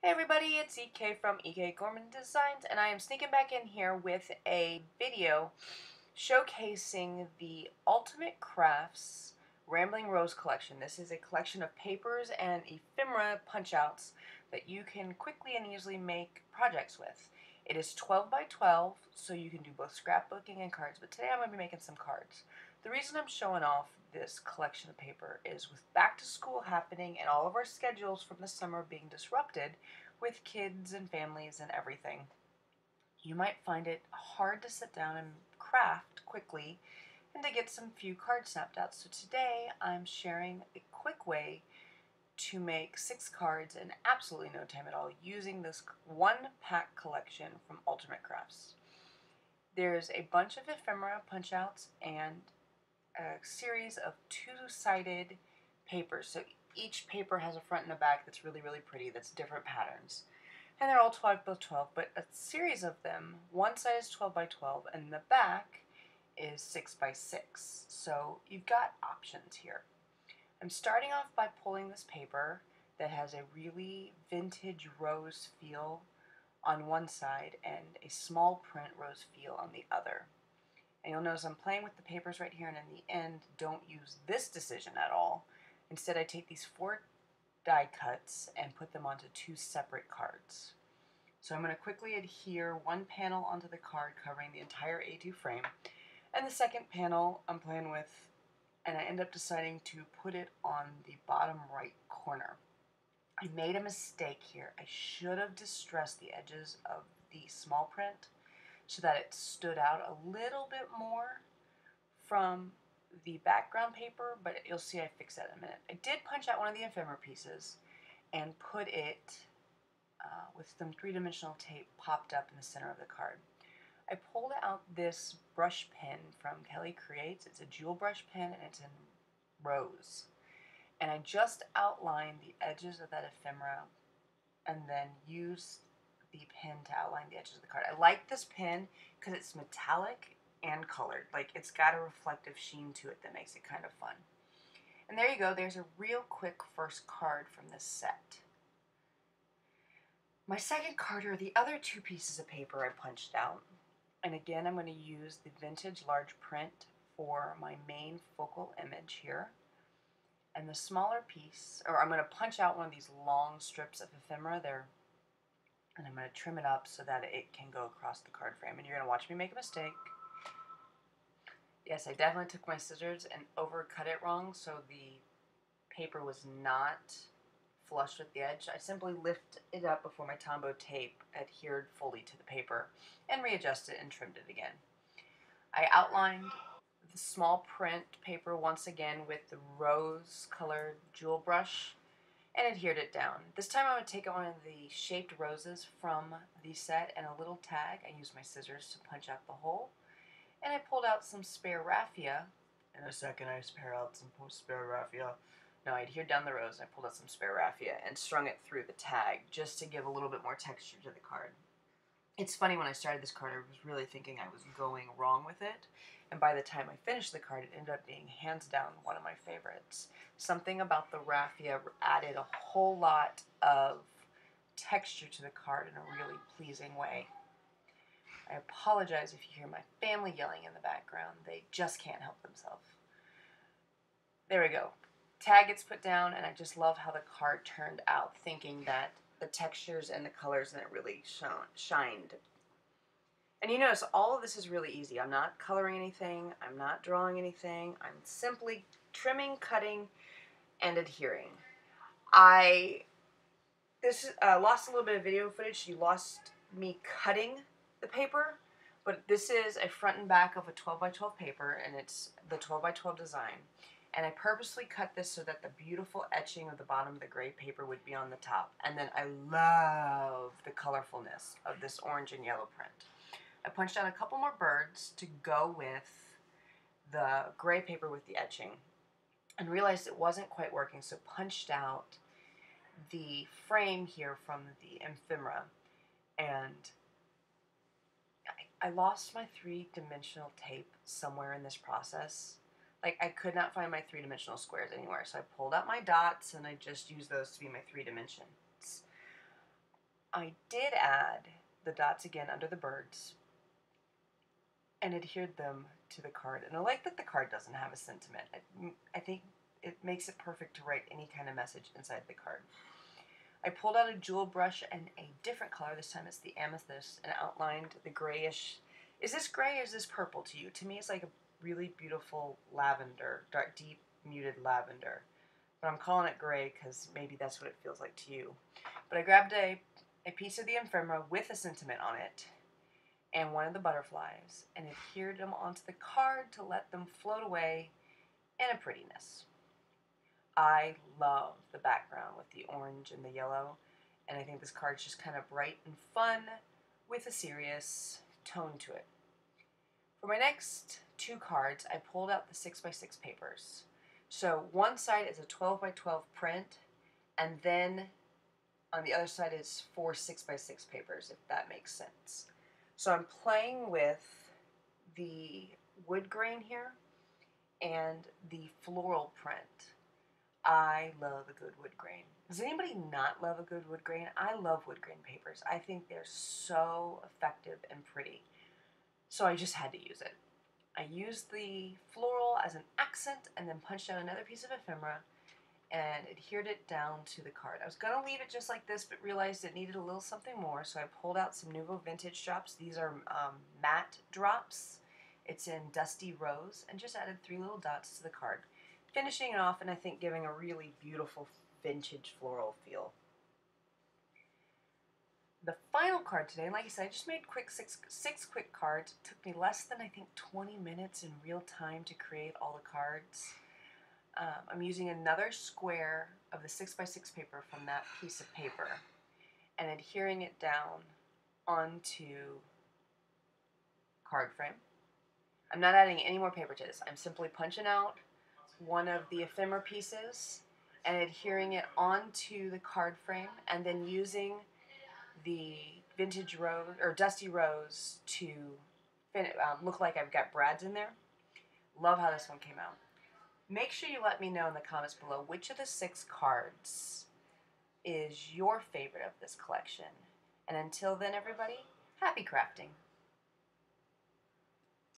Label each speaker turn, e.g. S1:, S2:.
S1: Hey everybody, it's EK from Gorman Designs, and I am sneaking back in here with a video showcasing the Ultimate Crafts Rambling Rose collection. This is a collection of papers and ephemera punch-outs that you can quickly and easily make projects with. It is 12 by 12, so you can do both scrapbooking and cards, but today I'm going to be making some cards. The reason I'm showing off this collection of paper is with back to school happening and all of our schedules from the summer being disrupted with kids and families and everything, you might find it hard to sit down and craft quickly and to get some few cards snapped out. So today I'm sharing a quick way to make 6 cards in absolutely no time at all using this one pack collection from Ultimate Crafts. There's a bunch of ephemera punch outs and a series of two-sided papers. So each paper has a front and a back that's really, really pretty, that's different patterns. And they're all 12 by 12, but a series of them, one side is 12 by 12, and the back is 6 by 6. So you've got options here. I'm starting off by pulling this paper that has a really vintage rose feel on one side and a small print rose feel on the other. And you'll notice I'm playing with the papers right here, and in the end, don't use this decision at all. Instead, I take these 4 die cuts and put them onto 2 separate cards. So I'm going to quickly adhere one panel onto the card covering the entire A2 frame, and the second panel I'm playing with, and I end up deciding to put it on the bottom right corner. I made a mistake here. I should have distressed the edges of the small print so that it stood out a little bit more from the background paper, but you'll see I fix that in a minute. I did punch out one of the ephemera pieces and put it with some 3-dimensional tape popped up in the center of the card. I pulled out this brush pen from Kelly Creates. It's a jewel brush pen and it's in rose. And I just outlined the edges of that ephemera and then used the pen to outline the edges of the card. I like this pen because it's metallic and colored. Like, it's got a reflective sheen to it that makes it kind of fun. And there you go. There's a real quick first card from this set. My second card are the other 2 pieces of paper I punched out. And again, I'm going to use the vintage large print for my main focal image here. And the smaller piece, or I'm going to punch out one of these long strips of ephemera there, and I'm going to trim it up so that it can go across the card frame. And you're going to watch me make a mistake. Yes, I definitely took my scissors and overcut it wrong, so the paper was not flush with the edge. I simply lift it up before my Tombow tape adhered fully to the paper and readjusted and trimmed it again. I outlined the small print paper once again with the rose colored jewel brush and adhered it down. This time I'm going to take one of the shaped roses from the set and a little tag. I used my scissors to punch out the hole, and I pulled out some spare raffia. In a second I spare out some spare raffia. No, I adhered down the rose and I pulled out some spare raffia and strung it through the tag just to give a little bit more texture to the card. It's funny, when I started this card I was really thinking I was going wrong with it, and by the time I finished the card it ended up being hands down one of my favorites. Something about the raffia added a whole lot of texture to the card in a really pleasing way. I apologize if you hear my family yelling in the background. They just can't help themselves. There we go. Tag gets put down, and I just love how the card turned out, thinking that the textures and the colors in it really shined. And you notice all of this is really easy. I'm not coloring anything. I'm not drawing anything. I'm simply trimming, cutting, and adhering. I lost a little bit of video footage. You lost me cutting the paper, but this is a front and back of a 12 by 12 paper, and it's the 12 by 12 design. And I purposely cut this so that the beautiful etching of the bottom of the gray paper would be on the top. And then I love the colorfulness of this orange and yellow print. I punched out a couple more birds to go with the gray paper with the etching and realized it wasn't quite working, so punched out the frame here from the ephemera, and I lost my 3-dimensional tape somewhere in this process. Like, I could not find my 3-dimensional squares anywhere, so I pulled out my dots and I just used those to be my 3 dimensions. I did add the dots again under the birds and adhered them to the card. And I like that the card doesn't have a sentiment. I think it makes it perfect to write any kind of message inside the card. I pulled out a jewel brush and a different color. This time it's the Amethyst, and outlined the grayish. Is this gray or is this purple to you? To me, it's like a really beautiful lavender, dark, deep, muted lavender. But I'm calling it gray because maybe that's what it feels like to you. But I grabbed a piece of the ephemera with a sentiment on it and one of the butterflies and adhered them onto the card to let them float away in a prettiness. I love the background with the orange and the yellow, and I think this card's just kind of bright and fun with a serious tone to it. For my next two cards, I pulled out the 6x6 papers. So one side is a 12x12 print, and then on the other side is 4 6x6 papers, if that makes sense. So I'm playing with the wood grain here and the floral print. I love a good wood grain. Does anybody not love a good wood grain? I love wood grain papers. I think they're so effective and pretty. So I just had to use it. I used the floral as an accent and then punched out another piece of ephemera and adhered it down to the card. I was going to leave it just like this, but realized it needed a little something more, so I pulled out some Nuvo vintage drops. These are matte drops. It's in Dusty Rose, and just added 3 little dots to the card, finishing it off and I think giving a really beautiful vintage floral feel. The final card today, like I said, I just made six quick cards. It took me less than, I think, 20 minutes in real time to create all the cards. I'm using another square of the 6x6 paper from that piece of paper and adhering it down onto card frame. I'm not adding any more paper to this. I'm simply punching out one of the ephemera pieces and adhering it onto the card frame, and then using the vintage rose or dusty rose to look like I've got brads in there. Love how this one came out. Make sure you let me know in the comments below which of the 6 cards is your favorite of this collection. And until then, everybody, happy crafting.